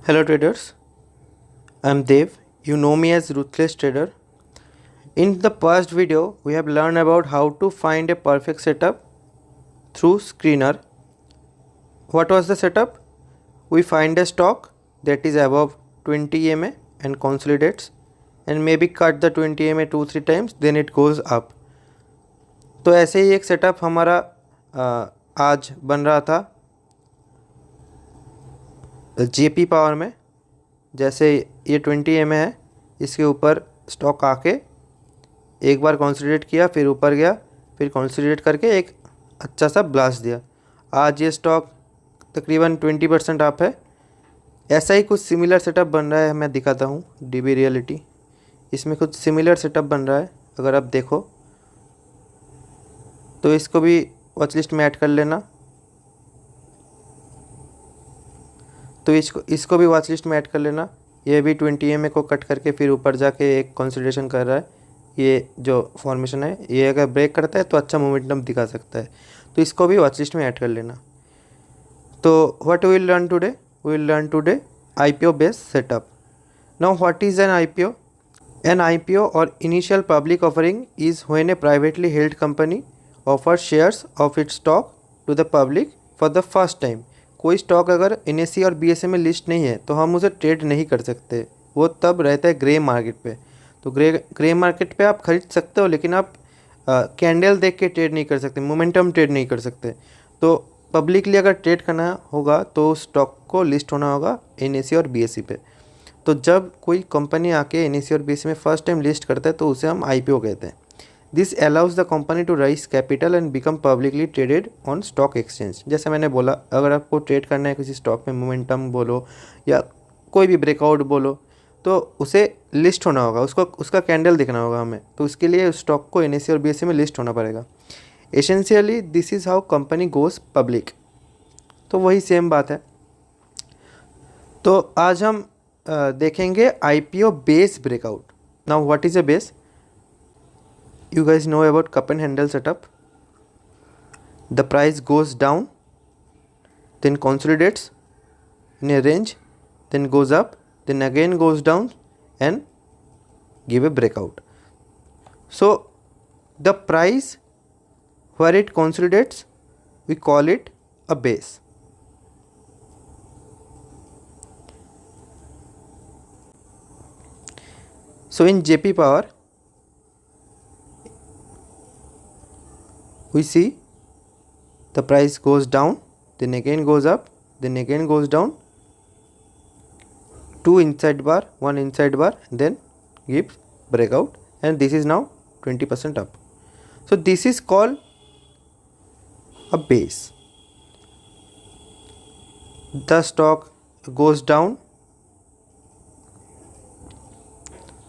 Hello traders, I'm Dev. You know me as Ruthless Trader. In the past video, we have learned about how to find a perfect setup through screener. What was the setup? We find a stock that is above 20 EMA and consolidates and maybe cut the 20 EMA 2-3 times, then it goes up. तो ऐसे ही एक setup हमारा आज बन रहा था JP power में। जैसे ये 20 EMA है, इसके ऊपर स्टॉक आके एक बार कंसोलिडेट किया, फिर ऊपर गया, फिर कंसोलिडेट करके एक अच्छा सा ब्लास्ट दिया। आज ये स्टॉक तकरीबन 20% अप है। ऐसा ही कुछ सिमिलर सेटअप बन रहा है, मैं दिखाता हूँ। डीबी रियलिटी, इसमें कुछ सिमिलर सेटअप बन रहा है। अगर आप देखो तो इसको भी वॉच लिस्ट में ऐड कर लेना। तो इसको भी वॉच लिस्ट में ऐड कर लेना। ये भी 20 EMA को कट करके फिर ऊपर जाके एक कंसोलिडेशन कर रहा है। ये जो फॉर्मेशन है, ये अगर ब्रेक करता है तो अच्छा मोमेंटम दिखा सकता है, तो इसको भी वॉच लिस्ट में ऐड कर लेना। तो what we will learn today? We will learn today IPO based setup. Now what is an IPO? An IPO or initial public offering is when a privately held company offers shares of its stock to the public for the first time. कोई stock अगर NSE और BSE में list नहीं है तो हम उसे trade नहीं कर सकते, वो तब रहता है ग्रे मार्केट पे। तो ग्रे मार्केट पे आप खरीद सकते हो, लेकिन आप कैंडल देख के ट्रेड नहीं कर सकते, मोमेंटम ट्रेड नहीं कर सकते। तो पब्लिकली अगर ट्रेड करना होगा तो स्टॉक को लिस्ट होना होगा NSE और BSE पे। तो जब कोई कंपनी आके NSE और BSE में फर्स्ट टाइम लिस्ट करता है तो उसे हम IPO कहते हैं। This allows the company to raise capital and become publicly traded on stock exchange. जैसे मैंने बोला, अगर आपको ट्रेड करना है किसी स्टॉक में, मोमेंटम बोलो या कोई भी ब्रेकआउट बोलो, तो उसे लिस्ट होना होगा, उसका कैंडल दिखना होगा हमें। तो उसके लिए उस स्टॉक को NSE और BSE में लिस्ट होना पड़ेगा। Essentially this is how company goes public. तो वही सेम बात है। तो आज हम देखेंगे IPO base breakout. Now what is a base? You guys know about cup and handle setup. The price goes down, then consolidates in a range, then goes up, then again goes down and give a breakout. So the price where it consolidates, we call it a base. So in JP Power, we see the price goes down, then again goes up, then again goes down, 2 inside bar, 1 inside bar, then gives breakout, and this is now 20% up. So this is called a base. The stock goes down,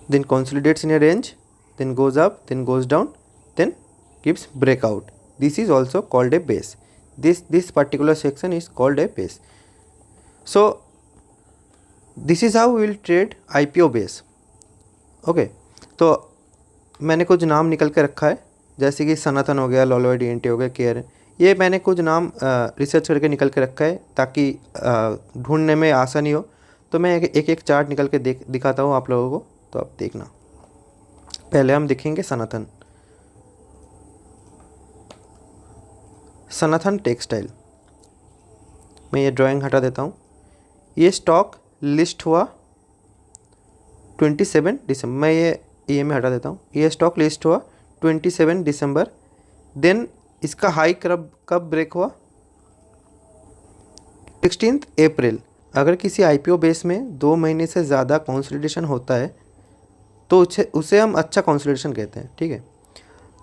then consolidates in a range, then goes up, then goes down, then gives breakout. This is also called a base. This particular section is called a base. So this is how we will trade IPO base. Okay, तो मैंने कुछ नाम निकल के रखा है, जैसे कि सनातन हो गया, लॉलॉयड ENT हो गया, केयर है। ये मैंने कुछ नाम रिसर्च करके निकल के रखा है ताकि ढूंढने में आसानी हो। तो मैं एक एक चार्ट निकल के दिखाता हूँ आप लोगों को, तो आप देखना। पहले हम देखेंगे सनातन टेक्सटाइल। मैं ये ड्राइंग हटा देता हूँ। ये स्टॉक लिस्ट हुआ 27 दिसंबर। मैं ये में हटा देता हूँ। ये स्टॉक लिस्ट हुआ 27 दिसंबर। देन इसका हाई कब ब्रेक हुआ? 16 अप्रैल। अगर किसी IPO बेस में 2 महीने से ज़्यादा कंसोलिडेशन होता है तो उसे हम अच्छा कंसोलिडेशन कहते हैं। ठीक है,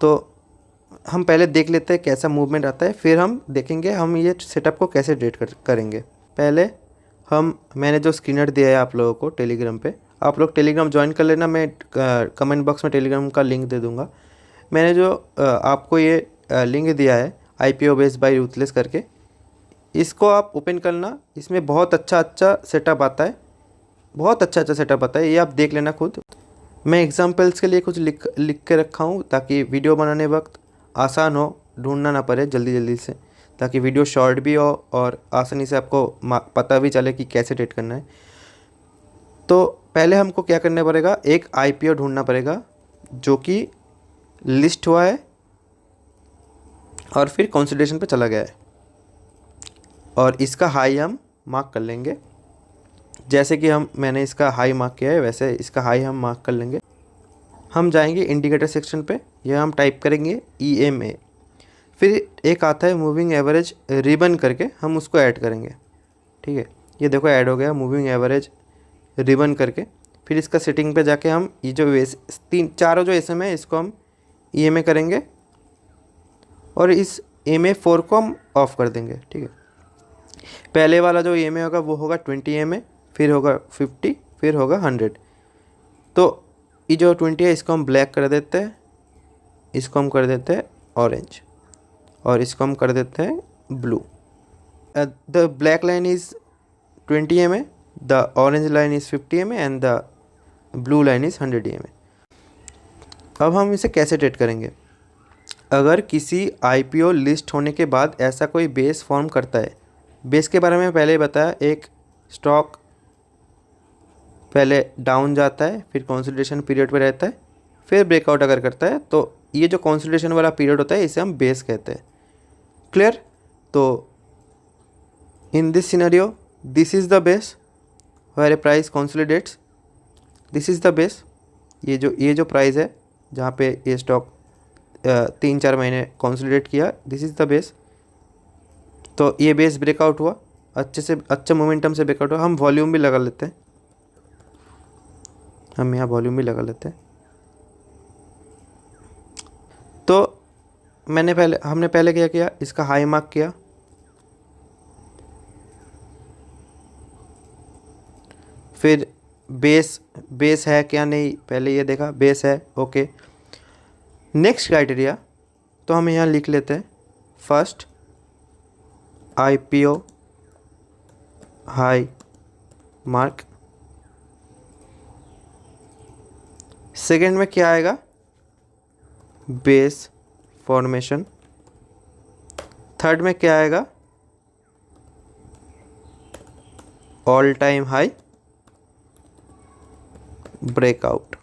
तो हम पहले देख लेते हैं कैसा मूवमेंट आता है, फिर हम देखेंगे हम ये सेटअप को कैसे ट्रेड करेंगे। पहले मैंने जो स्क्रीनर दिया है आप लोगों को टेलीग्राम पे, आप लोग टेलीग्राम ज्वाइन कर लेना। मैं कमेंट बॉक्स में टेलीग्राम का लिंक दे दूंगा। मैंने जो आपको ये लिंक दिया है IPO बेस बाय रूथलेस करके, इसको आप ओपन करना। इसमें बहुत अच्छा सेटअप आता है, बहुत अच्छा सेटअप आता है। ये आप देख लेना खुद। मैं एग्जाम्पल्स के लिए कुछ लिख के रखा हूँ ताकि वीडियो बनाने वक्त आसान हो, ढूंढना ना पड़े जल्दी से, ताकि वीडियो शॉर्ट भी हो और आसानी से आपको पता भी चले कि कैसे ट्रेड करना है। तो पहले हमको क्या करना पड़ेगा, एक आईपीओ ढूंढना पड़ेगा जो कि लिस्ट हुआ है और फिर कंसिडरेशन पे चला गया है, और इसका हाई हम मार्क कर लेंगे। जैसे कि मैंने इसका हाई मार्क किया है वैसे इसका हाई हम मार्क कर लेंगे। हम जाएंगे इंडिकेटर सेक्शन पे, यह हम टाइप करेंगे EMA, फिर एक आता है मूविंग एवरेज रिबन करके, हम उसको ऐड करेंगे। ठीक है, ये देखो ऐड हो गया मूविंग एवरेज रिबन करके। फिर इसका सेटिंग पे जाके हम ये जो चारों जो SM है इसको हम EMA करेंगे और इस MA4 को हम ऑफ कर देंगे। ठीक है, पहले वाला जो EMA होगा वो होगा 20 EMA, फिर होगा 50, फिर होगा 100। तो ये जो 20 है इसको हम ब्लैक कर देते हैं, इसको हम कर देते हैं ऑरेंज, और इसको हम कर देते हैं blue. The black line is 20 EMA, the orange line is 50 EMA and the blue line is 100 EMA। अब हम इसे कैसे ट्रेड करेंगे। अगर किसी IPO लिस्ट होने के बाद ऐसा कोई बेस फॉर्म करता है, बेस के बारे में पहले ही बताया, एक स्टॉक पहले डाउन जाता है, फिर कंसोलिडेशन पीरियड पे रहता है, फिर ब्रेकआउट अगर करता है तो ये जो कंसोलिडेशन वाला पीरियड होता है इसे हम बेस कहते हैं। क्लियर। तो in this scenario this is the base where a price consolidates, this is the base. ये जो प्राइस है जहाँ पे ये स्टॉक 3-4 महीने कंसोलिडेट किया, दिस इज़ द बेस। तो ये बेस ब्रेकआउट हुआ, अच्छे मोमेंटम से ब्रेकआउट हुआ। हम वॉल्यूम भी लगा लेते हैं, हम यहाँ वॉल्यूम भी लगा लेते हैं। तो हमने पहले क्या किया, इसका हाई मार्क किया, फिर बेस है क्या नहीं पहले ये देखा, बेस है, ओके। नेक्स्ट क्राइटेरिया तो हम यहाँ लिख लेते हैं, first IPO high mark, second में क्या आएगा, बेस फॉर्मेशन, थर्ड में क्या आएगा, ऑल टाइम हाई ब्रेकआउट।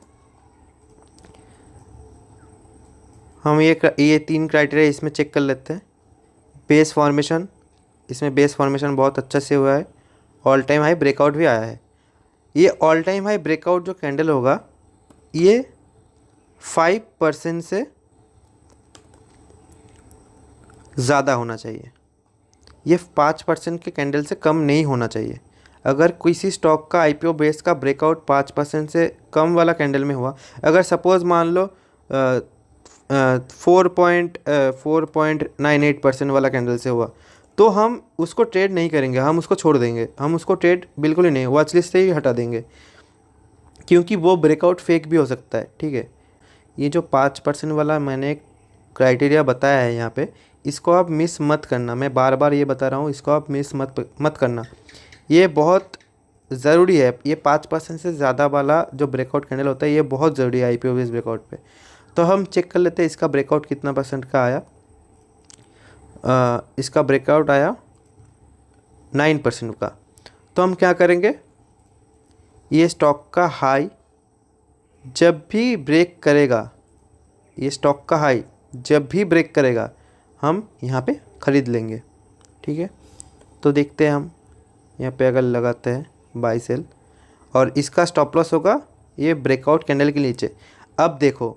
हम ये 3 क्राइटेरिया इसमें चेक कर लेते हैं। बेस फॉर्मेशन, इसमें बेस फॉर्मेशन बहुत अच्छा से हुआ है, ऑल टाइम हाई ब्रेकआउट भी आया है। ये ऑल टाइम हाई ब्रेकआउट जो कैंडल होगा ये 5% से ज़्यादा होना चाहिए, ये 5% के कैंडल से कम नहीं होना चाहिए। अगर किसी स्टॉक का IPO बेस का ब्रेकआउट 5% से कम वाला कैंडल में हुआ, अगर सपोज़ मान लो 4.98% वाला कैंडल से हुआ, तो हम उसको ट्रेड नहीं करेंगे, हम उसको छोड़ देंगे, हम उसको ट्रेड बिल्कुल ही नहीं, वॉच लिस्ट से ही हटा देंगे, क्योंकि वो ब्रेकआउट फेक भी हो सकता है। ठीक है, ये जो 5% वाला मैंने एक क्राइटेरिया बताया है यहाँ पे, इसको आप मिस मत करना, मैं बार बार ये बता रहा हूँ, इसको आप मिस मत करना, ये बहुत ज़रूरी है। ये 5% से ज़्यादा वाला जो ब्रेकआउट कैंडल होता है ये बहुत ज़रूरी है IPO बेस ब्रेकआउट पे। तो हम चेक कर लेते हैं इसका ब्रेकआउट कितना % का आया। इसका ब्रेकआउट आया 9% का। तो हम क्या करेंगे, ये स्टॉक का हाई जब भी ब्रेक करेगा, ये स्टॉक का हाई जब भी ब्रेक करेगा हम यहाँ पे ख़रीद लेंगे। ठीक है, तो देखते हैं हम यहाँ पे अगर लगाते हैं बाई सेल, और इसका स्टॉप लॉस होगा ये ब्रेकआउट कैंडल के नीचे। अब देखो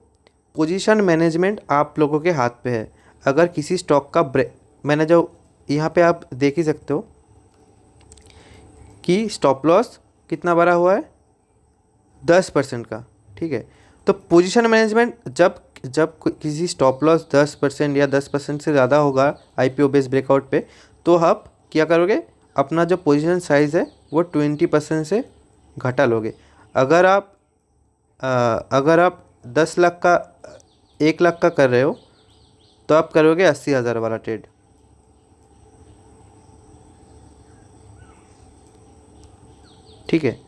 पोजीशन मैनेजमेंट आप लोगों के हाथ पे है। अगर किसी स्टॉक का मैंने जो यहाँ पे आप देख ही सकते हो कि स्टॉप लॉस कितना बड़ा हुआ है, 10% का। ठीक है, तो पोजीशन मैनेजमेंट जब किसी स्टॉप लॉस 10% या 10% से ज़्यादा होगा IPO बेस ब्रेकआउट पे, तो आप क्या करोगे, अपना जो पोजीशन साइज़ है वो 20% से घटा लोगे। अगर आप 10 लाख का 1 लाख का कर रहे हो तो आप करोगे 80,000 वाला ट्रेड। ठीक है,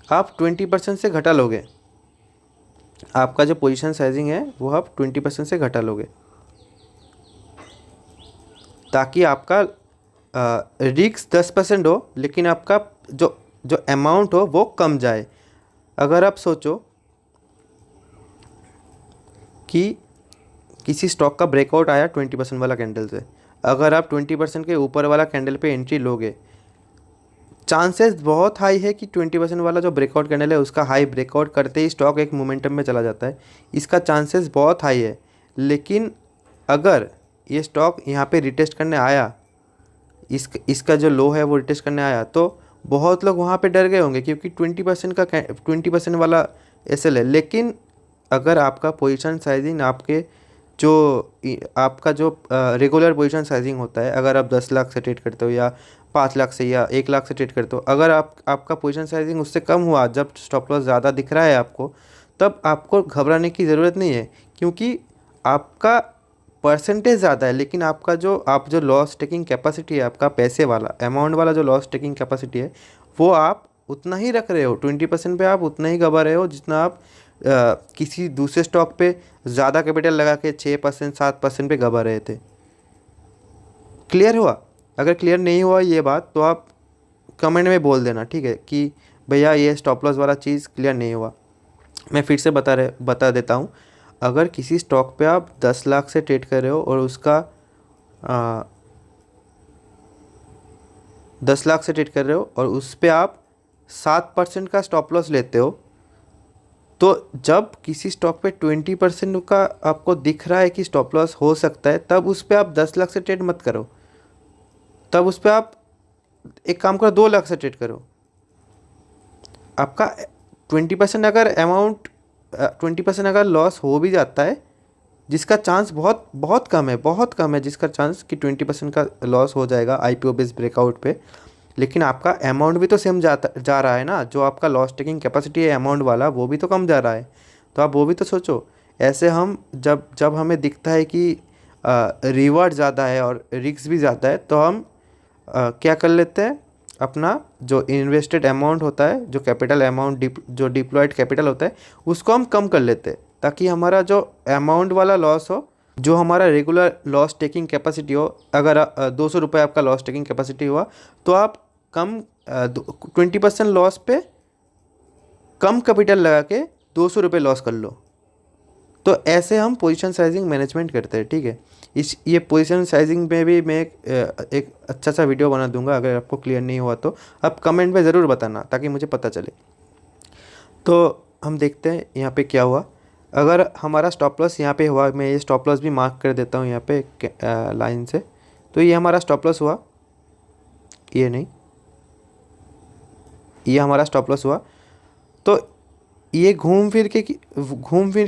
आप 20% से घटा लोगे, आपका जो पोजीशन साइजिंग है वो आप 20% से घटा लोगे, ताकि आपका रिस्क 10% हो लेकिन आपका जो अमाउंट हो वो कम जाए। अगर आप सोचो कि किसी स्टॉक का ब्रेकआउट आया 20% वाला कैंडल से, अगर आप 20% के ऊपर वाला कैंडल पे एंट्री लोगे, चांसेस बहुत हाई है कि 20% वाला जो ब्रेकआउट कैंडल है उसका हाई ब्रेकआउट करते ही स्टॉक एक मोमेंटम में चला जाता है, इसका चांसेस बहुत हाई है। लेकिन अगर ये स्टॉक यहाँ पे रिटेस्ट करने आया, इसका जो लो है वो रिटेस्ट करने आया, तो बहुत लोग वहाँ पे डर गए होंगे क्योंकि 20% वाला एसएल है। लेकिन अगर आपका पोजीशन साइजिंग आपका जो रेगुलर पोजीशन साइजिंग होता है, अगर आप 10 लाख से ट्रेड करते हो या 5 लाख से या 1 लाख से ट्रेड करते हो, अगर आपका पोजीशन साइजिंग उससे कम हुआ, जब स्टॉप लॉस ज़्यादा दिख रहा है आपको, तब आपको घबराने की ज़रूरत नहीं है, क्योंकि आपका परसेंटेज ज़्यादा है। लेकिन आप जो लॉस टेकिंग कैपेसिटी है, आपका पैसे वाला अमाउंट वाला जो लॉस टेकिंग कैपेसिटी है, वो आप उतना ही रख रहे हो। 20% पे आप उतना ही घबरा रहे हो जितना आप किसी दूसरे स्टॉक पे ज़्यादा कैपिटल लगा के 6% 7% पे घबरा रहे थे। क्लियर हुआ? अगर क्लियर नहीं हुआ ये बात तो आप कमेंट में बोल देना, ठीक है, कि भैया ये स्टॉप लॉस वाला चीज़ क्लियर नहीं हुआ। मैं फिर से बता देता हूँ। अगर किसी स्टॉक पे आप 10 लाख से ट्रेड कर रहे हो और उसका 10 लाख से ट्रेड कर रहे हो और उस पे आप 7% का स्टॉप लॉस लेते हो, तो जब किसी स्टॉक पे 20% का आपको दिख रहा है कि स्टॉप लॉस हो सकता है, तब उस पे आप 10 लाख से ट्रेड मत करो। तब उस पे आप एक काम करो, 2 लाख से ट्रेड करो। आपका 20% अगर लॉस हो भी जाता है, जिसका चांस बहुत बहुत कम है जिसका चांस कि 20% का लॉस हो जाएगा आईपीओ बेस्ड ब्रेकआउट पे, लेकिन आपका अमाउंट भी तो सेम जा रहा है ना। जो आपका लॉस टेकिंग कैपेसिटी है अमाउंट वाला, वो भी तो कम जा रहा है। तो आप वो भी तो सोचो। ऐसे हम जब हमें दिखता है कि रिवॉर्ड ज़्यादा है और रिस्क भी ज़्यादा है, तो हम क्या कर लेते हैं, अपना जो इन्वेस्टेड अमाउंट होता है, जो कैपिटल अमाउंट जो डिप्लॉयड कैपिटल होता है, उसको हम कम कर लेते हैं, ताकि हमारा जो अमाउंट वाला लॉस हो, जो हमारा रेगुलर लॉस टेकिंग कैपेसिटी हो, अगर 200 रुपये आपका लॉस टेकिंग कैपेसिटी हुआ, तो आप कम 20% लॉस पे कम कैपिटल लगा के 200 रुपये लॉस कर लो। तो ऐसे हम पोजीशन साइजिंग मैनेजमेंट करते हैं, ठीक है। ये पोजीशन साइजिंग में भी मैं एक अच्छा सा वीडियो बना दूंगा। अगर आपको क्लियर नहीं हुआ तो आप कमेंट में ज़रूर बताना, ताकि मुझे पता चले। तो हम देखते हैं यहाँ पे क्या हुआ। अगर हमारा स्टॉप लॉस यहाँ पे हुआ, मैं ये स्टॉप लॉस भी मार्क कर देता हूँ यहाँ पे लाइन से। तो ये हमारा स्टॉप लॉस हुआ, ये नहीं, ये हमारा स्टॉप लॉस हुआ। तो ये घूम फिर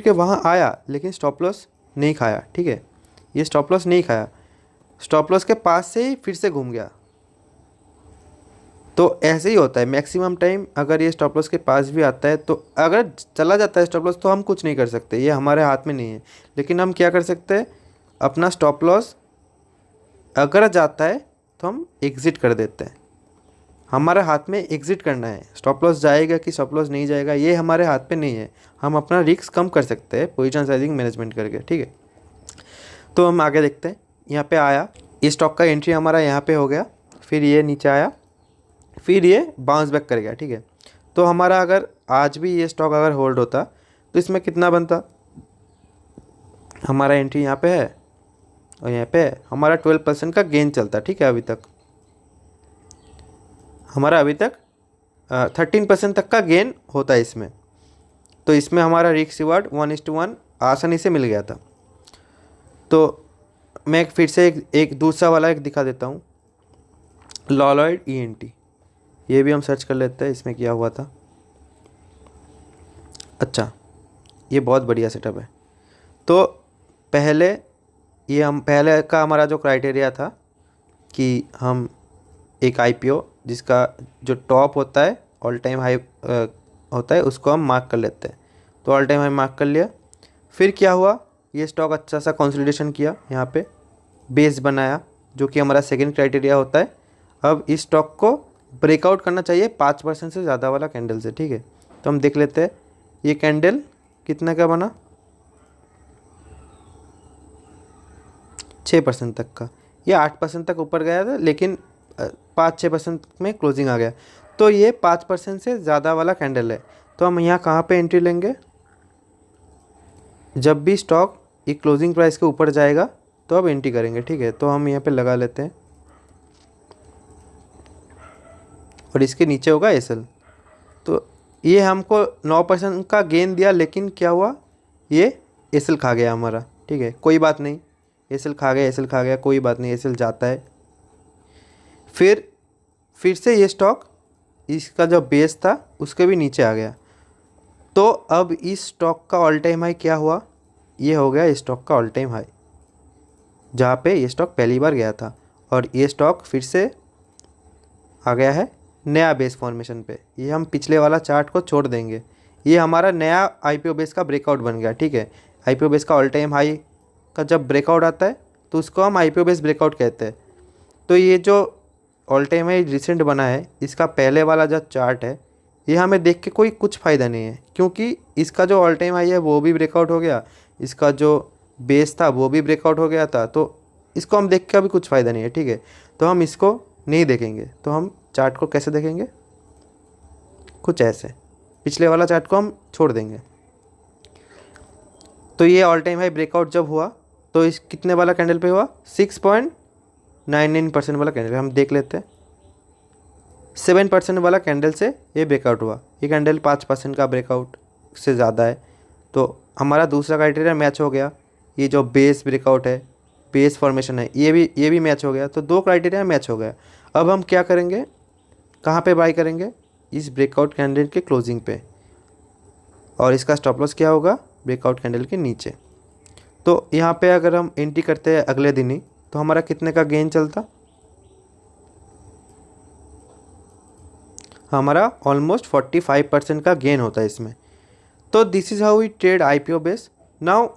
के वहाँ आया, लेकिन स्टॉप लॉस नहीं खाया, ठीक है। ये स्टॉप लॉस नहीं खाया, स्टॉप लॉस के पास से ही फिर से घूम गया। तो ऐसे ही होता है मैक्सिमम टाइम। अगर ये स्टॉप लॉस के पास भी आता है, तो अगर चला जाता है स्टॉप लॉस, तो हम कुछ नहीं कर सकते, ये हमारे हाथ में नहीं है। लेकिन हम क्या कर सकते हैं, अपना स्टॉप लॉस अगर जाता है तो हम एग्ज़िट कर देते हैं। हमारे हाथ में एग्ज़िट करना है। स्टॉप लॉस जाएगा कि स्टॉप लॉस नहीं जाएगा, ये हमारे हाथ पे नहीं है। हम अपना रिस्क कम कर सकते हैं पोजीशन साइजिंग मैनेजमेंट करके, ठीक है। तो हम आगे देखते हैं। यहाँ पे आया, ये स्टॉक का एंट्री हमारा यहाँ पे हो गया, फिर ये नीचे आया, फिर ये बाउंस बैक कर गया, ठीक है। तो हमारा अगर आज भी ये स्टॉक अगर होल्ड होता, तो इसमें कितना बनता, हमारा एंट्री यहाँ पे है और यहाँ पे है, हमारा 12% का गेन चलता, ठीक है। अभी तक हमारा 13% तक का गेन होता है इसमें। तो इसमें हमारा रिस्क रिवार्ड 1:1 आसानी से मिल गया था। तो मैं फिर से एक दूसरा वाला एक दिखा देता हूँ, लॉलॉयड ENT। ये भी हम सर्च कर लेते हैं, इसमें क्या हुआ था। अच्छा, ये बहुत बढ़िया सेटअप है। तो पहले का हमारा जो क्राइटेरिया था कि हम एक IPO जिसका जो टॉप होता है, ऑल टाइम हाई होता है, उसको हम मार्क कर लेते हैं। तो ऑल टाइम हाई मार्क कर लिया। फिर क्या हुआ, ये स्टॉक अच्छा सा कंसोलिडेशन किया, यहाँ पे बेस बनाया, जो कि हमारा सेकंड क्राइटेरिया होता है। अब इस स्टॉक को ब्रेकआउट करना चाहिए 5% से ज़्यादा वाला कैंडल से, ठीक है। तो हम देख लेते हैं ये कैंडल कितना का बना, 6% तक का। ये 8% तक ऊपर गया था, लेकिन 5-6% में क्लोजिंग आ गया। तो ये 5% से ज़्यादा वाला कैंडल है। तो हम यहाँ कहाँ पे एंट्री लेंगे, जब भी स्टॉक एक क्लोजिंग प्राइस के ऊपर जाएगा तो अब एंट्री करेंगे, ठीक है। तो हम यहाँ पे लगा लेते हैं और इसके नीचे होगा एसएल। तो ये हमको 9% का गेन दिया, लेकिन क्या हुआ, ये एसएल खा गया हमारा, ठीक है। कोई बात नहीं, एसएल खा गया, एसएल खा गया, कोई बात नहीं, एसएल जाता है। फिर से ये स्टॉक इसका जो बेस था उसके भी नीचे आ गया। तो अब इस स्टॉक का ऑल टाइम हाई क्या हुआ, ये हो गया स्टॉक का ऑल टाइम हाई, जहाँ पे ये स्टॉक पहली बार गया था। और ये स्टॉक फिर से आ गया है नया बेस फॉर्मेशन पे। ये हम पिछले वाला चार्ट को छोड़ देंगे, ये हमारा नया आईपीओ बेस का ब्रेकआउट बन गया, ठीक है। आईपीओ बेस का ऑल टाइम हाई का जब ब्रेकआउट आता है तो उसको हम आईपीओ बेस ब्रेकआउट कहते हैं। तो ये जो ऑल टाइम हाई रिसेंट बना है, इसका पहले वाला जो चार्ट है, ये हमें देख के कोई कुछ फ़ायदा नहीं है, क्योंकि इसका जो ऑल टाइम हाई है वो भी ब्रेकआउट हो गया, इसका जो बेस था वो भी ब्रेकआउट हो गया था। तो इसको हम देख के अभी कुछ फ़ायदा नहीं है, ठीक है। तो हम इसको नहीं देखेंगे। तो हम चार्ट को कैसे देखेंगे, कुछ ऐसे, पिछले वाला चार्ट को हम छोड़ देंगे। तो ये ऑल टाइम हाई ब्रेकआउट जब हुआ तो इस कितने वाला कैंडल पे हुआ, 6.99% वाला कैंडल। हम देख लेते हैं, 7% वाला कैंडल से ये ब्रेकआउट हुआ। ये कैंडल 5% का ब्रेकआउट से ज़्यादा है, तो हमारा दूसरा क्राइटेरिया मैच हो गया। ये जो बेस ब्रेकआउट है, बेस फॉर्मेशन है, ये भी मैच हो गया। तो दो क्राइटेरिया मैच हो गया। अब हम क्या करेंगे, कहाँ पे बाई करेंगे, इस ब्रेकआउट कैंडल के क्लोजिंग पे, और इसका स्टॉप लॉस क्या होगा, ब्रेकआउट कैंडल के नीचे। तो यहाँ पे अगर हम एंट्री करते हैं अगले दिन ही, तो हमारा कितने का गेन चलता, हमारा ऑलमोस्ट 45% का गेन होता है इसमें। तो this is how we trade IPO base. Now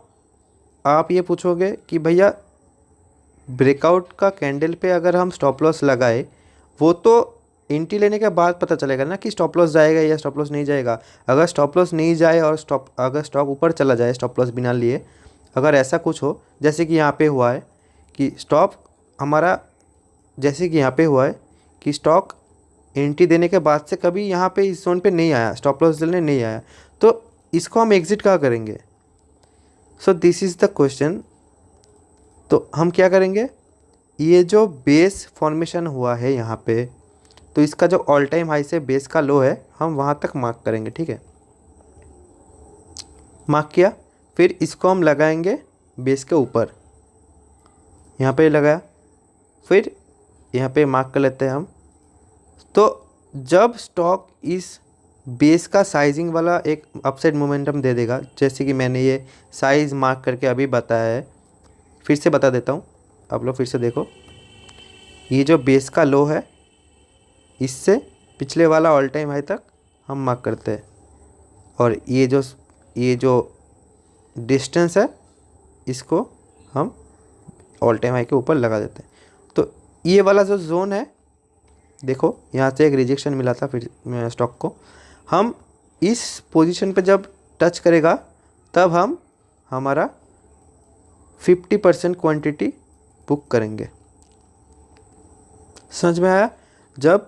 आप ये पूछोगे कि भैया ब्रेकआउट का कैंडल पे अगर हम स्टॉप लॉस लगाए, वो तो एंट्री लेने के बाद पता चलेगा ना कि स्टॉप लॉस जाएगा या स्टॉप लॉस नहीं जाएगा। अगर स्टॉप लॉस नहीं जाए और अगर स्टॉक ऊपर चला जाए स्टॉप लॉस बिना लिए, अगर ऐसा कुछ हो, जैसे कि यहाँ पे हुआ है कि स्टॉप हमारा, जैसे कि यहाँ पे हुआ है कि स्टॉक एंट्री देने के बाद से कभी यहाँ पे इस जोन पे नहीं आया, स्टॉप लॉस लेने नहीं आया, तो इसको हम एग्जिट कहाँ करेंगे। So this is the question. तो हम क्या करेंगे, ये जो बेस फॉर्मेशन हुआ है यहाँ पे, तो इसका जो ऑल टाइम हाई से बेस का लो है, हम वहाँ तक मार्क करेंगे, ठीक है। मार्क किया, फिर इसको हम लगाएंगे बेस के ऊपर, यहाँ पे लगाया, फिर यहाँ पे मार्क कर लेते हैं हम। तो जब स्टॉक इस बेस का साइजिंग वाला एक अपसाइड मोमेंटम दे देगा, जैसे कि मैंने ये साइज़ मार्क करके अभी बताया है, फिर से बता देता हूँ, आप लोग फिर से देखो। ये जो बेस का लो है, इससे पिछले वाला ऑल टाइम हाई तक हम मार्क करते हैं, और ये जो डिस्टेंस है, इसको हम ऑल टाइम हाई के ऊपर लगा देते हैं। तो ये वाला जो जोन है, देखो यहाँ से एक रिजेक्शन मिला था फिर स्टॉक को, हम इस पोजीशन पे जब टच करेगा तब हम हमारा 50% क्वांटिटी बुक करेंगे। समझ में आया। जब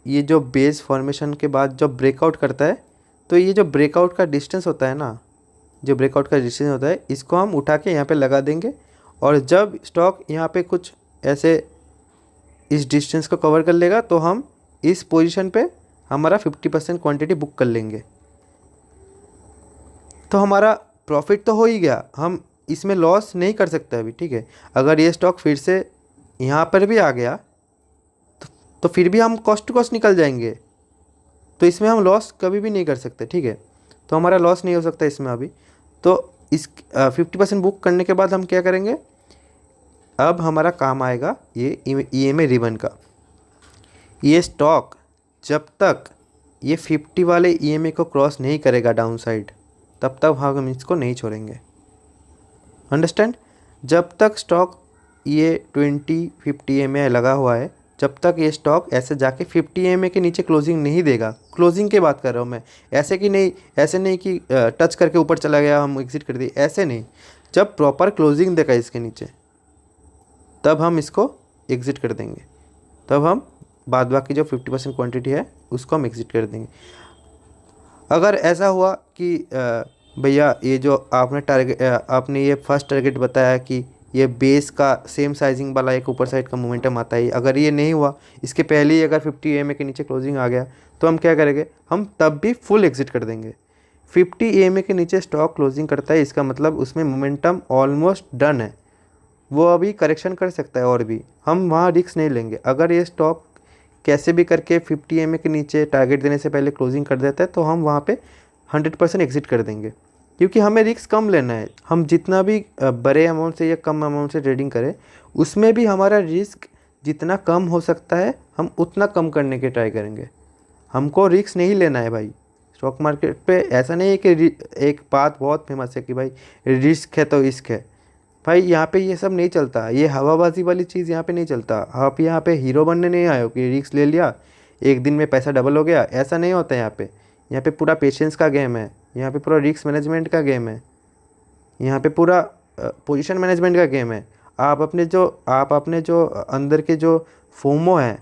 ये जो बेस फॉर्मेशन के बाद जब ब्रेकआउट करता है, तो ये जो ब्रेकआउट का डिस्टेंस होता है ना, जो ब्रेकआउट का डिस्टेंस होता है, इसको हम उठा के यहाँ पे लगा देंगे, और जब स्टॉक यहाँ पे कुछ ऐसे इस डिस्टेंस को कवर कर लेगा, तो हम इस पोजीशन पे हमारा 50% क्वांटिटी बुक कर लेंगे। तो हमारा प्रॉफिट तो हो ही गया, हम इसमें लॉस नहीं कर सकते अभी, ठीक है। अगर ये स्टॉक फिर से यहाँ पर भी आ गया तो फिर भी हम कॉस्ट टू कॉस्ट निकल जाएंगे, तो इसमें हम लॉस कभी भी नहीं कर सकते, ठीक है। तो हमारा लॉस नहीं हो सकता इसमें अभी। तो इस 50% बुक करने के बाद हम क्या करेंगे, अब हमारा काम आएगा ये ईएमए रिबन का। ये स्टॉक जब तक ये 50 वाले ईएमए को क्रॉस नहीं करेगा डाउन साइड, तब तक हम इसको नहीं छोड़ेंगे। अंडरस्टैंड। जब तक स्टॉक ये 20-50 ईएमए लगा हुआ है, जब तक ये स्टॉक ऐसे जाके 50 ईएमए के नीचे क्लोजिंग नहीं देगा, क्लोजिंग की बात कर रहा हूँ मैं, ऐसे नहीं कि टच करके ऊपर चला गया हम एग्जिट कर दिए, ऐसे नहीं। जब प्रॉपर क्लोजिंग देगा इसके नीचे, तब हम इसको एग्ज़िट कर देंगे, तब हम बाद बाकी जो 50% क्वांटिटी है उसको हम एग्ज़िट कर देंगे। अगर ऐसा हुआ कि भैया ये जो आपने टारगेट आपने ये फर्स्ट टारगेट बताया कि ये बेस का सेम साइजिंग वाला एक ऊपर साइड का मोमेंटम आता है, अगर ये नहीं हुआ, इसके पहले ही अगर 50 EMA के नीचे क्लोजिंग आ गया, तो हम क्या करेंगे, हम तब भी फुल एग्जिट कर देंगे। 50 EMA के नीचे स्टॉक क्लोजिंग करता है, इसका मतलब उसमें मोमेंटम ऑलमोस्ट डन है, वो अभी करेक्शन कर सकता है और भी, हम वहाँ रिस्क नहीं लेंगे। अगर ये स्टॉक कैसे भी करके 50 EMA के नीचे टारगेट देने से पहले क्लोजिंग कर देता है, तो हम वहाँ पे 100% एग्जिट कर देंगे, क्योंकि हमें रिस्क कम लेना है। हम जितना भी बड़े अमाउंट से या कम अमाउंट से ट्रेडिंग करें, उसमें भी हमारा रिस्क जितना कम हो सकता है हम उतना कम करने के ट्राई करेंगे। हमको रिस्क नहीं लेना है भाई। स्टॉक मार्केट पे ऐसा नहीं है कि एक बात बहुत फेमस है कि भाई रिस्क है तो इश्क है। भाई यहाँ पे ये सब नहीं चलता, ये हवाबाजी वाली चीज़ यहाँ पे नहीं चलता। आप यहाँ पे हीरो बनने नहीं आए हो कि रिस्क ले लिया, एक दिन में पैसा डबल हो गया, ऐसा नहीं होता यहाँ पे। यहाँ पे पूरा पेशेंस का गेम है, यहाँ पे पूरा रिस्क मैनेजमेंट का गेम है, यहाँ पे पूरा पोजीशन मैनेजमेंट का गेम है। आप अपने जो अंदर के जो फोमो है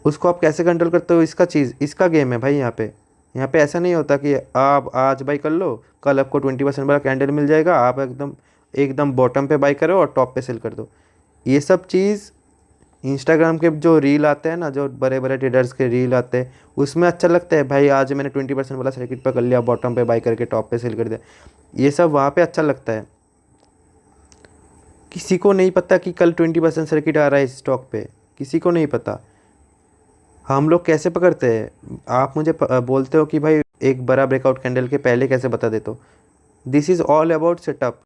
उसको आप कैसे कंट्रोल करते हो, इसका गेम है भाई यहाँ पे। यहाँ पे ऐसा नहीं होता कि आप आज बाई कर लो, कल आपको 20% वाला कैंडल मिल जाएगा, आप एकदम एकदम बॉटम पे बाई करो और टॉप पे सेल कर दो। ये सब चीज़ इंस्टाग्राम के जो रील आते हैं ना, जो बड़े बड़े ट्रेडर्स के रील आते हैं, उसमें अच्छा लगता है भाई आज मैंने 20% वाला सर्किट पर कर लिया, बॉटम पे बाई करके टॉप पे सेल कर दिया, ये सब वहाँ पे अच्छा लगता है। किसी को नहीं पता कि कल 20% सर्किट आ रहा है इस स्टॉक पे, किसी को नहीं पता। हम लोग कैसे पकड़ते हैं, आप मुझे बोलते हो कि भाई एक बड़ा ब्रेकआउट कैंडल के पहले कैसे बता देते हो। This is all about setup.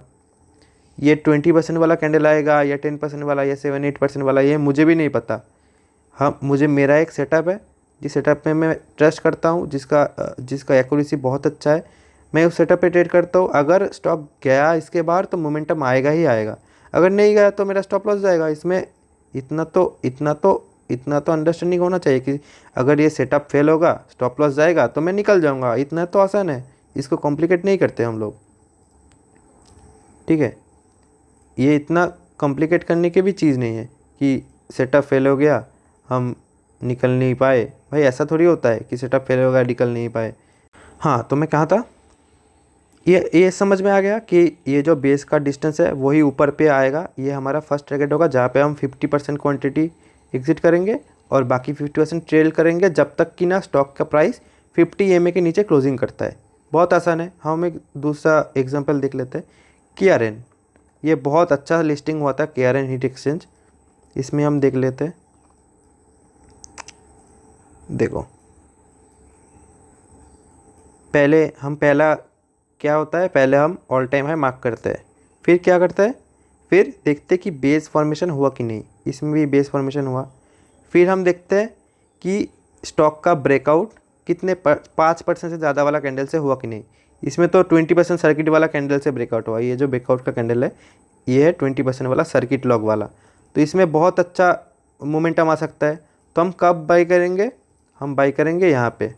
ये 20% वाला कैंडल आएगा या 10% वाला या 7-8% वाला, ये मुझे भी नहीं पता। हाँ, मेरा एक सेटअप है, जिस सेटअप में मैं ट्रस्ट करता हूँ, जिसका एक्यूरेसी बहुत अच्छा है, मैं उस सेटअप पे ट्रेड करता हूँ। अगर स्टॉक गया इसके बाहर तो मोमेंटम आएगा ही आएगा, अगर नहीं गया तो मेरा स्टॉप लॉस जाएगा। इसमें इतना तो अंडरस्टैंडिंग होना चाहिए कि अगर ये सेटअप फेल होगा, स्टॉप लॉस जाएगा तो मैं निकल जाऊंगा। इतना तो आसान है, इसको कॉम्प्लिकेट नहीं करते हम लोग, ठीक है। ये इतना कॉम्प्लिकेट करने की भी चीज़ नहीं है कि सेटअप फेल हो गया हम निकल नहीं पाए। भाई ऐसा थोड़ी होता है कि सेटअप फेल हो गया निकल नहीं पाए। हाँ, तो मैं कहाँ था, ये समझ में आ गया कि ये जो बेस का डिस्टेंस है वही ऊपर पे आएगा। ये हमारा फर्स्ट टारगेट होगा, जहाँ पे हम 50% क्वांटिटी एग्जिट करेंगे और बाकी 50% ट्रेल करेंगे, जब तक कि ना स्टॉक का प्राइस 50 EMA के नीचे क्लोजिंग करता है। बहुत आसान है। हम एक दूसरा एग्जांपल देख लेते हैं, KRN। ये बहुत अच्छा लिस्टिंग हुआ था KRN हीट एक्सचेंज, इसमें हम देख लेते हैं। देखो पहला क्या होता है, पहले हम ऑल टाइम हाई मार्क करते हैं, फिर क्या करते हैं, फिर देखते हैं कि बेस फॉर्मेशन हुआ कि नहीं। इसमें भी बेस फॉर्मेशन हुआ। फिर हम देखते हैं कि स्टॉक का ब्रेकआउट कितने 5% से ज़्यादा वाला कैंडल से हुआ कि नहीं। इसमें तो 20% सर्किट वाला कैंडल से ब्रेकआउट हुआ। ये जो ब्रेकआउट का कैंडल है ये है 20% वाला सर्किट लॉग वाला, तो इसमें बहुत अच्छा मोमेंटम आ सकता है। तो हम कब बाई करेंगे, हम बाई करेंगे यहाँ पे।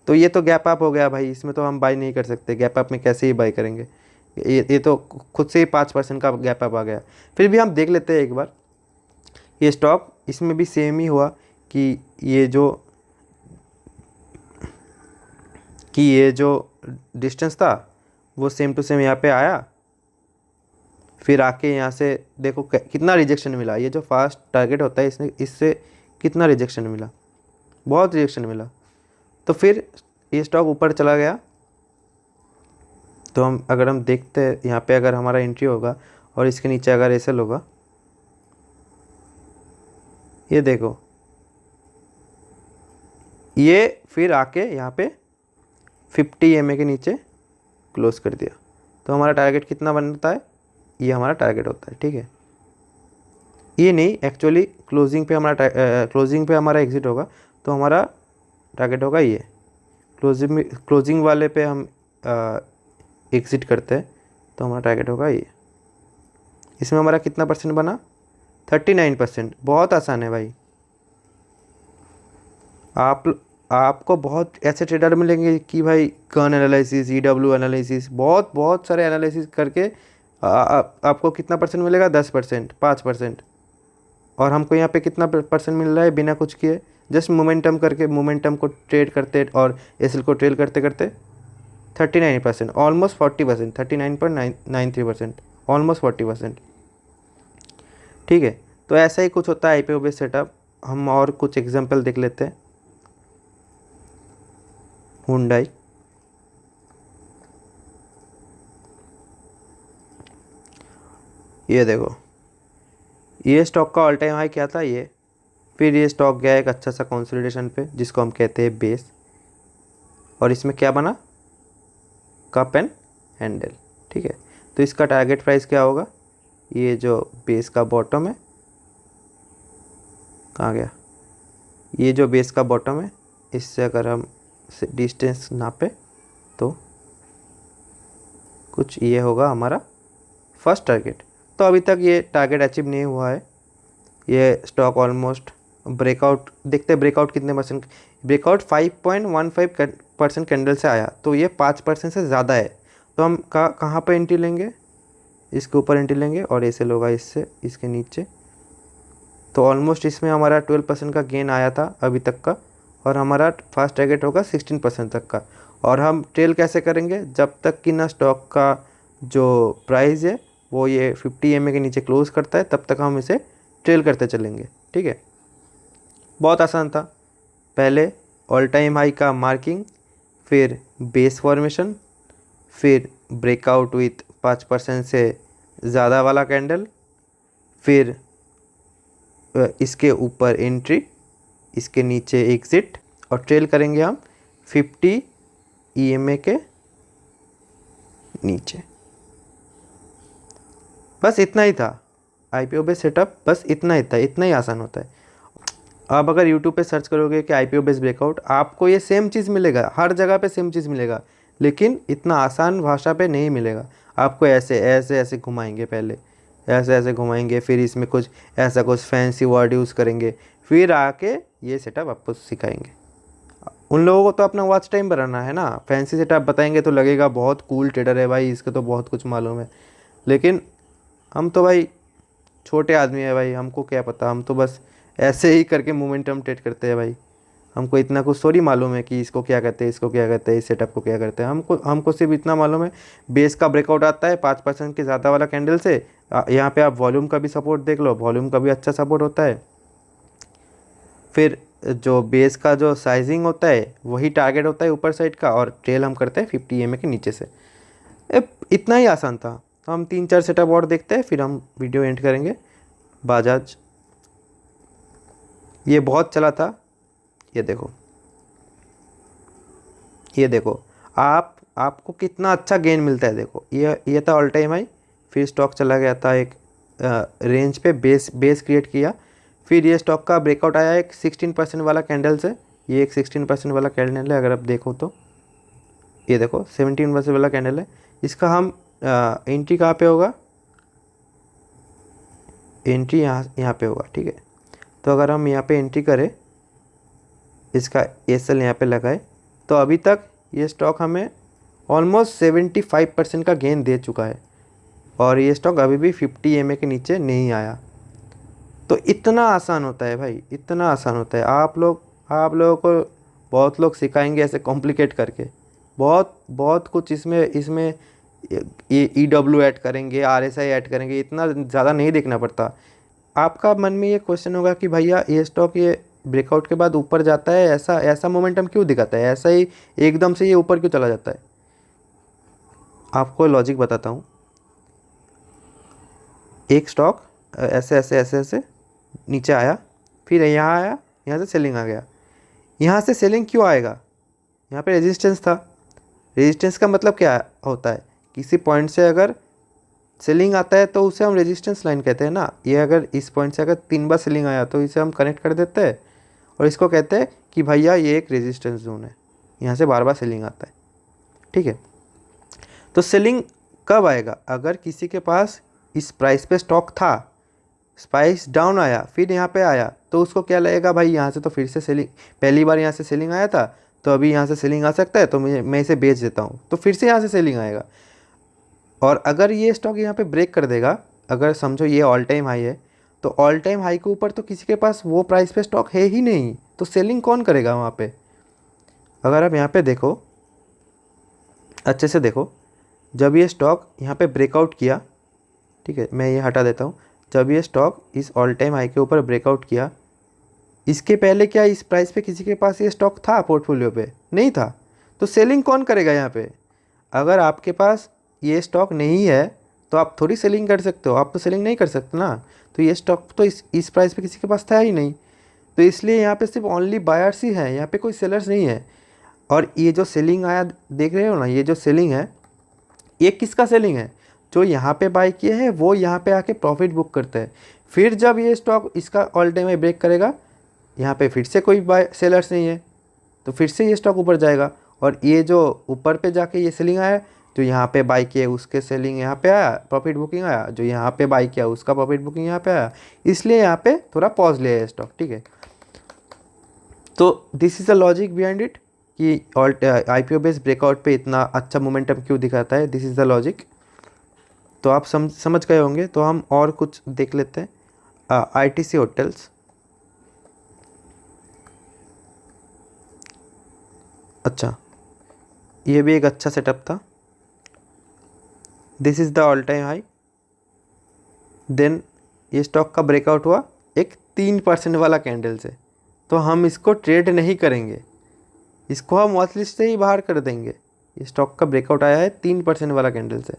तो ये तो गैप अप हो गया भाई, इसमें तो हम बाई नहीं कर सकते। गैप अप में कैसे ही बाई करेंगे, ये तो खुद से ही 5% का गैप अप आ गया। फिर भी हम देख लेते हैं एक बार ये स्टॉक, इसमें भी सेम ही हुआ कि ये जो डिस्टेंस था वो सेम टू सेम यहाँ पे आया। फिर आके यहाँ से देखो कितना रिजेक्शन मिला। ये जो फास्ट टारगेट होता है इससे कितना रिजेक्शन मिला, बहुत रिजेक्शन मिला। तो फिर ये स्टॉक ऊपर चला गया। तो अगर हम देखते हैं यहाँ पे, अगर हमारा एंट्री होगा और इसके नीचे अगर एसएल होगा, ये देखो ये फिर आके यहाँ पे 50 EMA के नीचे क्लोज कर दिया। तो हमारा टारगेट कितना बनता है, ये हमारा टारगेट होता है, ठीक है। ये नहीं, एक्चुअली क्लोजिंग पे हमारा एग्जिट होगा, तो हमारा टारगेट होगा ये। क्लोजिंग वाले पे हम एग्जिट करते हैं तो हमारा टारगेट होगा ये। इसमें हमारा कितना परसेंट बना, 39%। बहुत आसान है भाई। आपको बहुत ऐसे ट्रेडर मिलेंगे कि भाई कर्न एनालिसिस, EW एनालिसिस, बहुत सारे एनालिसिस करके आपको कितना परसेंट मिलेगा, 10%, 5%। और हमको यहाँ पे कितना परसेंट मिल रहा है बिना कुछ किए, जस्ट मोमेंटम करके, मोमेंटम को ट्रेड करते और एसएल को ट्रेल करते करते 39%, ऑलमोस्ट 40%, 39.93%, ऑलमोस्ट 40%। ठीक है, तो ऐसा ही कुछ होता है आईपीओ बेस्ड सेटअप। हम और कुछ एग्जांपल देख लेते हैं। हुंडई, ये देखो, ये स्टॉक का ऑल टाइम हाई क्या था ये, फिर ये स्टॉक गया एक अच्छा सा कंसोलिडेशन पे जिसको हम कहते हैं बेस, और इसमें क्या बना, कप एंड हैंडल। ठीक है, तो इसका टारगेट प्राइस क्या होगा, ये जो बेस का बॉटम है, कहाँ गया, ये जो बेस का बॉटम है, इससे अगर हम डिस्टेंस नापे तो कुछ ये होगा हमारा फर्स्ट टारगेट। तो अभी तक ये टारगेट अचीव नहीं हुआ है। ये स्टॉक ऑलमोस्ट ब्रेकआउट, देखते हैं ब्रेकआउट कितने परसेंट, ब्रेकआउट 5.15% कैंडल से आया, तो ये 5% से ज़्यादा है। तो हम कहाँ पे एंट्री लेंगे, इसके ऊपर एंट्री लेंगे और ऐसे होगा इससे इसके नीचे। तो ऑलमोस्ट इसमें हमारा 12% का गेन आया था अभी तक का, और हमारा फर्स्ट टारगेट होगा 16% तक का। और हम ट्रेल कैसे करेंगे, जब तक कि ना स्टॉक का जो प्राइस है वो ये 50 EMA के नीचे क्लोज करता है, तब तक हम इसे ट्रेल करते चलेंगे। ठीक है, बहुत आसान था। पहले ऑल टाइम हाई का मार्किंग, फिर बेस फॉर्मेशन, फिर ब्रेकआउट विथ 5% से ज़्यादा वाला कैंडल, फिर इसके ऊपर एंट्री, इसके नीचे एग्जिट, और ट्रेल करेंगे हम 50 EMA के नीचे। बस इतना ही था आईपीओ बेस्ड सेटअप, बस इतना ही था, इतना ही आसान होता है। आप अगर यूट्यूब पे सर्च करोगे कि आईपीओ बेस्ड ब्रेकआउट, आपको ये सेम चीज़ मिलेगा, हर जगह पे सेम चीज़ मिलेगा, लेकिन इतना आसान भाषा पे नहीं मिलेगा। आपको ऐसे ऐसे ऐसे घुमाएंगे, पहले ऐसे ऐसे घुमाएंगे, फिर इसमें कुछ ऐसा कुछ फैंसी वर्ड यूज़ करेंगे, फिर आके ये सेटअप आपको सिखाएंगे। उन लोगों को तो अपना वॉच टाइम बनाना है ना, फैंसी सेटअप बताएंगे तो लगेगा बहुत कूल ट्रेडर है भाई, इसको तो बहुत कुछ मालूम है। लेकिन हम तो भाई छोटे आदमी है भाई, हमको क्या पता, हम तो बस ऐसे ही करके मोमेंटम ट्रेड करते हैं भाई। हमको इतना कुछ थोड़ी मालूम है कि इसको क्या कहते हैं, इसको क्या कहते हैं, इस सेटअप को क्या करते हैं। हमको सिर्फ इतना मालूम है, बेस का ब्रेकआउट आता है 5% के ज़्यादा वाला कैंडल से। यहाँ पे आप वॉल्यूम का भी सपोर्ट देख लो, वॉल्यूम का भी अच्छा सपोर्ट होता है। फिर जो बेस का जो साइजिंग होता है वही टारगेट होता है ऊपर साइड का, और ट्रेल हम करते हैं 50 EMA के नीचे से। इतना ही आसान था। तो हम 3-4 सेटअप और देखते हैं, फिर हम वीडियो एंड करेंगे। बाजाज, ये बहुत चला था, ये देखो, ये देखो, आपको कितना अच्छा गेन मिलता है। देखो ये था ऑल टाइम हाई, फिर स्टॉक चला गया था एक रेंज पे, बेस क्रिएट किया, फिर ये स्टॉक का ब्रेकआउट आया एक 16% वाला कैंडल से। ये एक 16% वाला कैंडल है, अगर आप देखो तो ये देखो 17% वाला कैंडल है। इसका हम एंट्री कहाँ पे होगा, एंट्री यहाँ पे होगा। ठीक है, तो अगर हम यहाँ पे एंट्री करें, इसका एसएल यहाँ पे लगाए, तो अभी तक ये स्टॉक हमें ऑलमोस्ट 75% का गेन दे चुका है, और ये स्टॉक अभी भी 50 EMA के नीचे नहीं आया। तो इतना आसान होता है भाई, इतना आसान होता है। आप लोगों को बहुत लोग सिखाएंगे ऐसे कॉम्प्लिकेट करके, बहुत कुछ इसमें ये EW ऐड करेंगे, RSI ऐड करेंगे, इतना ज़्यादा नहीं देखना पड़ता। आपका मन में ये क्वेश्चन होगा कि भैया ये स्टॉक ये ब्रेकआउट के बाद ऊपर जाता है, ऐसा मोमेंटम क्यों दिखाता है, ऐसा ही एकदम से ये ऊपर क्यों चला जाता है। आपको लॉजिक बताता हूँ। एक स्टॉक ऐसे ऐसे ऐसे ऐसे नीचे आया, फिर यहाँ आया, यहाँ से सेलिंग आ गया। यहाँ से सेलिंग क्यों आएगा, यहाँ पे रेजिस्टेंस था। रेजिस्टेंस का मतलब क्या होता है, किसी पॉइंट से अगर सेलिंग आता है तो उसे हम रेजिस्टेंस लाइन कहते हैं ना। ये अगर इस पॉइंट से अगर 3 बार सेलिंग आया तो इसे हम कनेक्ट कर देते हैं, और इसको कहते हैं कि भैया ये एक रेजिस्टेंस जोन है, यहाँ से बार बार सेलिंग आता है। ठीक है, तो सेलिंग कब आएगा, अगर किसी के पास इस प्राइस पे स्टॉक था, प्राइस डाउन आया, फिर यहाँ पे आया, तो उसको क्या लगेगा, भाई यहाँ से तो फिर से सेलिंग, पहली बार यहाँ से सेलिंग आया था, तो अभी यहाँ से सेलिंग आ सकता है, तो मैं इसे बेच देता हूँ, तो फिर से यहाँ से सेलिंग आएगा। और अगर ये स्टॉक यहाँ पे ब्रेक कर देगा, अगर समझो ये ऑल टाइम हाई है, तो ऑल टाइम हाई के ऊपर तो किसी के पास वो प्राइस पे स्टॉक है ही नहीं, तो सेलिंग कौन करेगा वहाँ पे? अगर आप यहाँ पे देखो, अच्छे से देखो, जब ये स्टॉक यहाँ पे ब्रेकआउट किया, ठीक है, मैं ये हटा देता हूँ, जब ये स्टॉक इस ऑल टाइम हाई के ऊपर ब्रेकआउट किया, इसके पहले क्या इस प्राइस पे किसी के पास ये स्टॉक था पोर्टफोलियो पे? नहीं था। तो सेलिंग कौन करेगा यहाँ पे? अगर आपके पास ये स्टॉक नहीं है तो आप थोड़ी सेलिंग कर सकते हो, आप तो सेलिंग नहीं कर सकते ना। तो ये स्टॉक तो इस प्राइस पे किसी के पास था ही नहीं, तो इसलिए यहाँ पे सिर्फ ओनली बायर्स ही हैं, यहाँ पे कोई सेलर्स नहीं है। और ये जो सेलिंग आया देख रहे हो ना, ये जो सेलिंग है ये किसका सेलिंग है? जो यहाँ पे बाय किए हैं वो यहाँ पे आके प्रॉफिट बुक करते हैं। फिर जब ये स्टॉक इसका ऑल टाइम हाई ब्रेक करेगा, यहाँ पे फिर से कोई बाय सेलर्स नहीं है, तो फिर से ये स्टॉक ऊपर जाएगा। और ये जो ऊपर पे जाके ये सेलिंग आया, जो यहाँ पे बाय किया उसके सेलिंग यहाँ पे आया, प्रॉफिट बुकिंग आया, जो यहाँ पे बाय किया उसका प्रॉफिट बुकिंग यहाँ पे आया, इसलिए यहाँ पे थोड़ा पॉज लिया है स्टॉक, ठीक है। तो this is the logic behind it कि IPO बेस्ड ब्रेकआउट पे इतना अच्छा मोमेंटम क्यों दिखाता है, दिस इज़ द लॉजिक। तो आप समझ गए होंगे। तो हम और कुछ देख लेते हैं। ITC होटल्स, अच्छा, ये भी एक अच्छा सेटअप था। This is the all time high, then ये स्टॉक का ब्रेकआउट हुआ एक 3% वाला कैंडल से, तो हम इसको ट्रेड नहीं करेंगे, इसको हम वॉच लिस्ट से ही बाहर कर देंगे। ये स्टॉक का ब्रेकआउट आया है 3% वाला कैंडल से,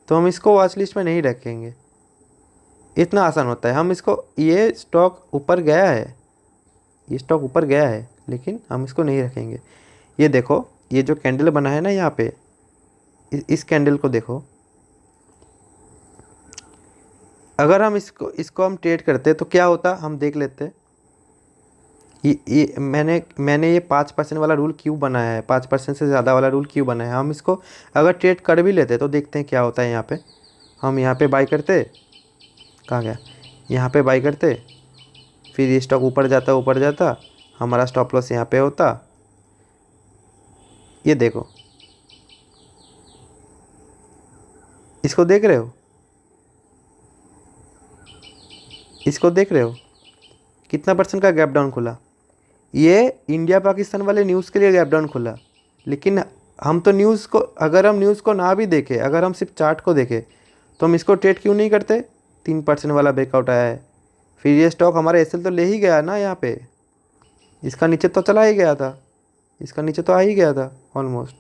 तो हम इसको वॉच लिस्ट में नहीं रखेंगे। इतना आसान होता है। हम इसको, ये स्टॉक ऊपर गया है, ये स्टॉक ऊपर गया है, लेकिन हम इसको नहीं रखेंगे। ये देखो, ये जो कैंडल बना है ना यहाँ पे, इस कैंडल को देखो, अगर हम इसको हम ट्रेड करते तो क्या होता, हम देख लेते। ये मैंने ये 5% वाला रूल क्यों बनाया है, 5% से ज़्यादा वाला रूल क्यों बनाया है? हम इसको अगर ट्रेड कर भी लेते तो देखते हैं क्या होता है। यहाँ पे हम यहाँ पे बाई करते, कहाँ गया, यहाँ पे बाई करते, फिर ये स्टॉक ऊपर जाता, हमारा स्टॉप लॉस यहाँ पे होता। ये देखो, इसको देख रहे हो, इसको देख रहे हो, कितना % का गैप डाउन खुला? ये इंडिया पाकिस्तान वाले न्यूज़ के लिए गैप डाउन खुला, लेकिन हम तो न्यूज़ को, अगर हम न्यूज़ को ना भी देखें, अगर हम सिर्फ चार्ट को देखें, तो हम इसको ट्रेड क्यों नहीं करते? 3% वाला ब्रेकआउट आया है, फिर ये स्टॉक हमारा एसएल तो ले ही गया ना, यहाँ पे इसका नीचे तो चला ही गया था, इसका नीचे तो आ ही गया था ऑलमोस्ट,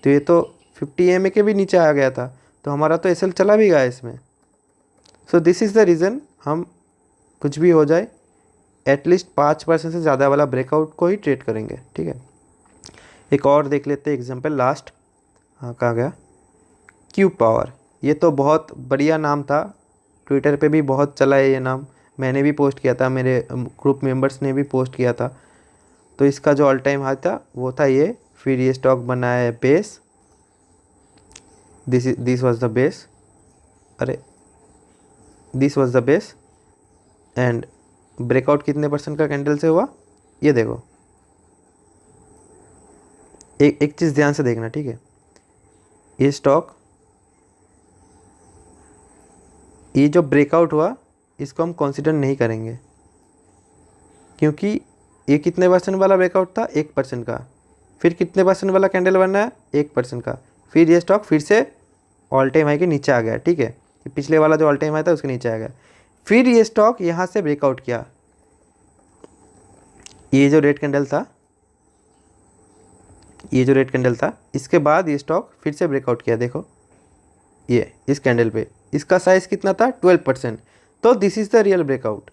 तो ये तो 50 EMA के भी नीचे आ गया था, तो हमारा तो एसएल चला भी गया इसमें। So this is the reason, हम कुछ भी हो जाए एटलीस्ट 5% से ज़्यादा वाला ब्रेकआउट को ही ट्रेड करेंगे, ठीक है। एक और देख लेते हैं एग्जांपल लास्ट, हाँ कहाँ गया, क्यू पावर। ये तो बहुत बढ़िया नाम था, ट्विटर पे भी बहुत चला है ये नाम, मैंने भी पोस्ट किया था, मेरे ग्रुप मेंबर्स ने भी पोस्ट किया था। तो इसका जो ऑल टाइम हाई था वो था ये, फिर ये स्टॉक बना है base, this was the base, अरे this was the base, and breakout कितने % का कैंडल से हुआ, ये देखो। एक चीज़ ध्यान से देखना, ठीक है, ये स्टॉक, ये जो ब्रेकआउट हुआ इसको हम कंसीडर नहीं करेंगे, क्योंकि ये कितने % वाला ब्रेकआउट था, 1% का। फिर कितने % वाला कैंडल बनना है, 1% का। फिर ये स्टॉक फिर से ऑल टाइम हाई के नीचे आ गया, ठीक है, पिछले वाला जो ऑल टाइम हाई था उसके नीचे आ गया। फिर ये स्टॉक यहाँ से ब्रेकआउट किया, ये जो रेड कैंडल था, ये जो रेड कैंडल था, इसके बाद ये स्टॉक फिर से ब्रेकआउट किया, देखो ये इस कैंडल पे, इसका कितना था, 12%। तो this is the real breakout.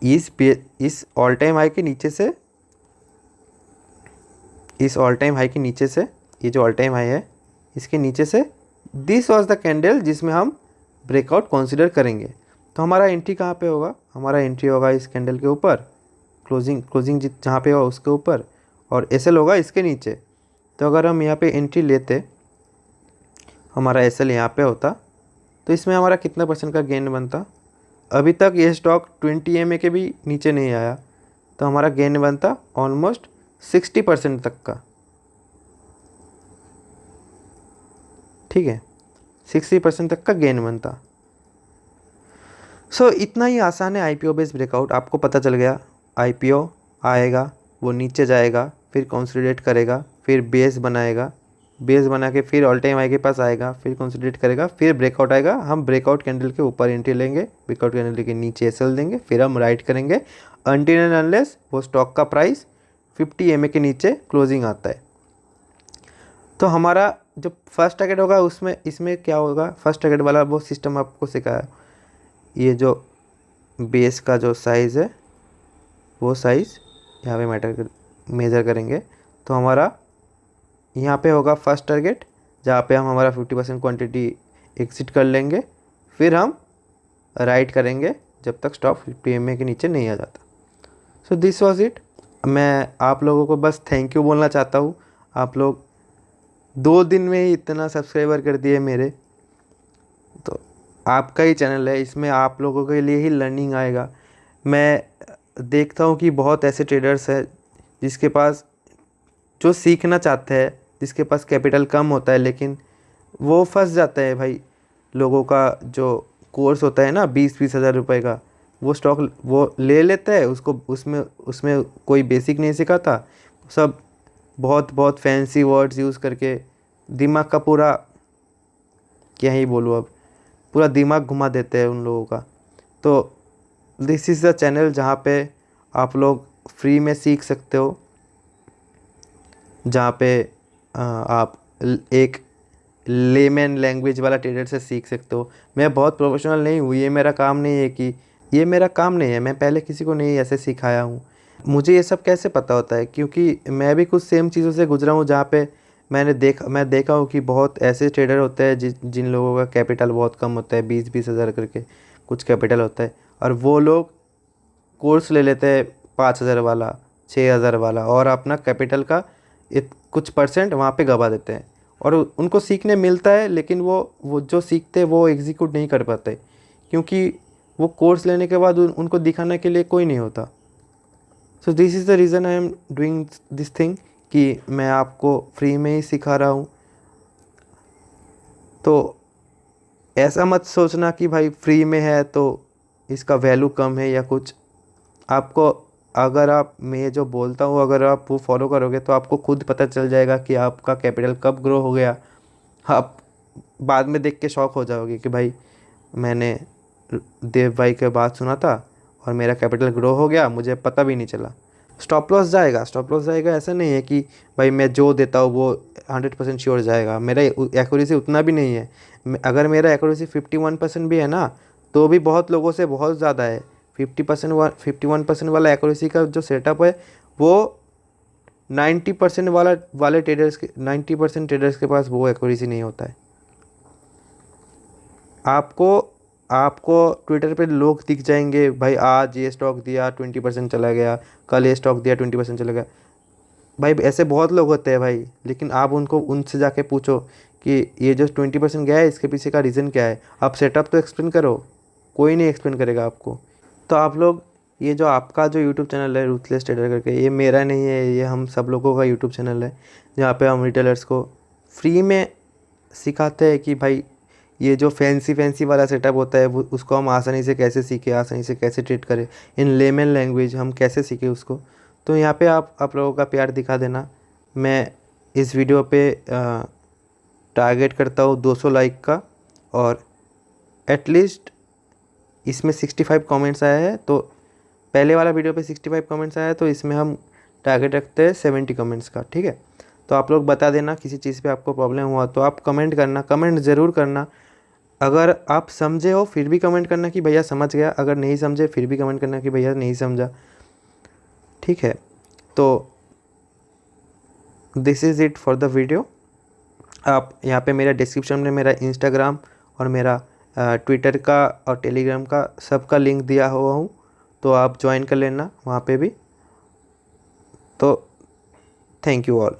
इस ऑल टाइम हाई के नीचे से, इस ऑल टाइम हाई के नीचे से, ये जो ऑल टाइम हाई है इसके नीचे से, दिस वाज द कैंडल जिसमें हम ब्रेकआउट कंसीडर करेंगे। तो हमारा एंट्री कहाँ पे होगा, हमारा एंट्री होगा इस कैंडल के ऊपर, क्लोजिंग जहाँ पे होगा उसके ऊपर, और एसएल होगा इसके नीचे। तो अगर हम यहाँ पे एंट्री लेते, हमारा एसएल यहाँ पे होता, तो इसमें हमारा कितना % का गेन बनता? अभी तक ये स्टॉक 20 EMA के भी नीचे नहीं आया, तो हमारा गेन बनता ऑलमोस्ट 60% तक का, ठीक है, 60% तक का गेन बनता। सो इतना ही आसान है IPO बेस्ड ब्रेकआउट। आपको पता चल गया IPO आएगा, वो नीचे जाएगा, फिर कंसोलिडेट करेगा, फिर बेस बनाएगा, बेस बना के फिर ऑल टाइम हाई के पास आएगा, फिर कंसोलिडेट करेगा, फिर ब्रेकआउट आएगा। हम ब्रेकआउट कैंडल के ऊपर एंट्री लेंगे, ब्रेकआउट कैंडल के नीचे सेल देंगे, फिर हम राइट करेंगे अनटिल एंड अनलेस वो स्टॉक का प्राइस 50 EMA के नीचे क्लोजिंग आता है। तो हमारा जो फर्स्ट टारगेट होगा उसमें इसमें क्या होगा, फर्स्ट टारगेट वाला वो सिस्टम आपको सिखाया। ये जो बेस का जो साइज़ है वो साइज़ यहाँ पे मेज़र करेंगे। तो हमारा यहाँ पे होगा फर्स्ट टारगेट जहाँ पे हम हमारा 50% क्वांटिटी एग्जिट कर लेंगे, फिर हम राइट करेंगे जब तक स्टॉप 50 EMA के नीचे नहीं आ जाता। So this was it. मैं आप लोगों को बस थैंक यू बोलना चाहता हूँ। आप लोग 2 दिन में ही इतना सब्सक्राइबर कर दिए मेरे, तो आपका ही चैनल है, इसमें आप लोगों के लिए ही लर्निंग आएगा। मैं देखता हूँ कि बहुत ऐसे ट्रेडर्स हैं जिसके पास जो सीखना चाहते हैं, जिसके पास कैपिटल कम होता है, लेकिन वो फंस जाता है भाई। लोगों का जो कोर्स होता है ना 20-20 हज़ार रुपये का, वो स्टॉक वो ले लेता है, उसको उसमें कोई बेसिक नहीं सिखाता, सब बहुत बहुत फैंसी वर्ड्स यूज़ करके दिमाग का पूरा, क्या ही बोलूँ अब, पूरा दिमाग घुमा देते हैं उन लोगों का। तो दिस इज़ द चैनल जहाँ पे आप लोग फ्री में सीख सकते हो, जहाँ पे आप एक लेमन लैंग्वेज वाला ट्रेडर से सीख सकते हो। मैं बहुत प्रोफेशनल नहीं हूँ, ये मेरा काम नहीं है कि ये मेरा काम नहीं है, मैं पहले किसी को नहीं ऐसे सिखाया हूँ। मुझे ये सब कैसे पता होता है, क्योंकि मैं भी कुछ सेम चीज़ों से गुजरा हूँ, जहाँ पे मैं देखा हूँ कि बहुत ऐसे ट्रेडर होते हैं जिन लोगों का कैपिटल बहुत कम होता है, 20-20 हज़ार करके कुछ कैपिटल होता है, और वो लोग कोर्स ले लेते हैं 5,000 वाला, 6,000 वाला, और अपना कैपिटल का कुछ परसेंट वहाँ पे गवा देते हैं, और उनको सीखने मिलता है, लेकिन वो जो सीखते हैं वो एग्जीक्यूट नहीं कर पाते, क्योंकि वो कोर्स लेने के बाद उनको दिखाने के लिए कोई नहीं होता। So this is the reason I am doing this thing, कि मैं आपको फ्री में ही सिखा रहा हूँ। तो ऐसा मत सोचना कि भाई फ्री में है तो इसका वैल्यू कम है या कुछ। आपको, अगर आप, मैं जो बोलता हूँ अगर आप वो फॉलो करोगे तो आपको खुद पता चल जाएगा कि आपका कैपिटल कब ग्रो हो गया। आप बाद में देख के शॉक हो जाओगे कि भाई मैंने देव भाई के बात सुना था और मेरा कैपिटल ग्रो हो गया, मुझे पता भी नहीं चला। स्टॉप लॉस जाएगा, ऐसा नहीं है कि भाई मैं जो देता हूँ वो 100% श्योर जाएगा। मेरा एक्यूरेसी उतना भी नहीं है। अगर मेरा एक्यूरेसी 51% भी है ना, तो भी बहुत लोगों से बहुत ज़्यादा है। 51% वाला एक्यूरेसी का जो सेटअप है वो 90% वाले ट्रेडर्स के 90% ट्रेडर्स के पास वो एक्यूरेसी नहीं होता है। आपको ट्विटर पे लोग दिख जाएंगे, भाई आज ये स्टॉक दिया 20% चला गया, कल ये स्टॉक दिया 20% चला गया। भाई ऐसे बहुत लोग होते हैं भाई, लेकिन आप उनसे जाके पूछो कि ये जो 20% गया है इसके पीछे का रीज़न क्या है। आप सेटअप तो एक्सप्लेन करो, कोई नहीं एक्सप्लेन करेगा आपको। तो आप लोग, ये जो आपका जो यूट्यूब चैनल है रूथलेस ट्रेडर करके, ये मेरा नहीं है, ये हम सब लोगों का यूट्यूब चैनल है, जहाँ पे हम रिटेलर्स को फ्री में सिखाते हैं कि भाई ये जो फैंसी वाला सेटअप होता है वो उसको हम आसानी से कैसे सीखें, आसानी से कैसे ट्रेड करें, इन लेमन लैंग्वेज हम कैसे सीखें उसको। तो यहाँ पे आप लोगों का प्यार दिखा देना। मैं इस वीडियो पे टारगेट करता हूँ 200 लाइक का, और एटलीस्ट इसमें 65 कमेंट्स आया है। तो पहले वाला वीडियो पे 65 कमेंट्स आया है, तो इसमें हम टारगेट रखते हैं 70 कमेंट्स का, ठीक है। तो आप लोग बता देना किसी चीज़ पे आपको प्रॉब्लम हुआ तो आप कमेंट करना, कमेंट ज़रूर करना। अगर आप समझे हो फिर भी कमेंट करना कि भैया समझ गया, अगर नहीं समझे फिर भी कमेंट करना कि भैया नहीं समझा, ठीक है। तो this is it for the video. आप यहाँ पे मेरा डिस्क्रिप्शन में मेरा इंस्टाग्राम और मेरा ट्विटर का और टेलीग्राम का सबका लिंक दिया हुआ हूँ, तो आप ज्वाइन कर लेना वहाँ पे भी। तो थैंक यू ऑल।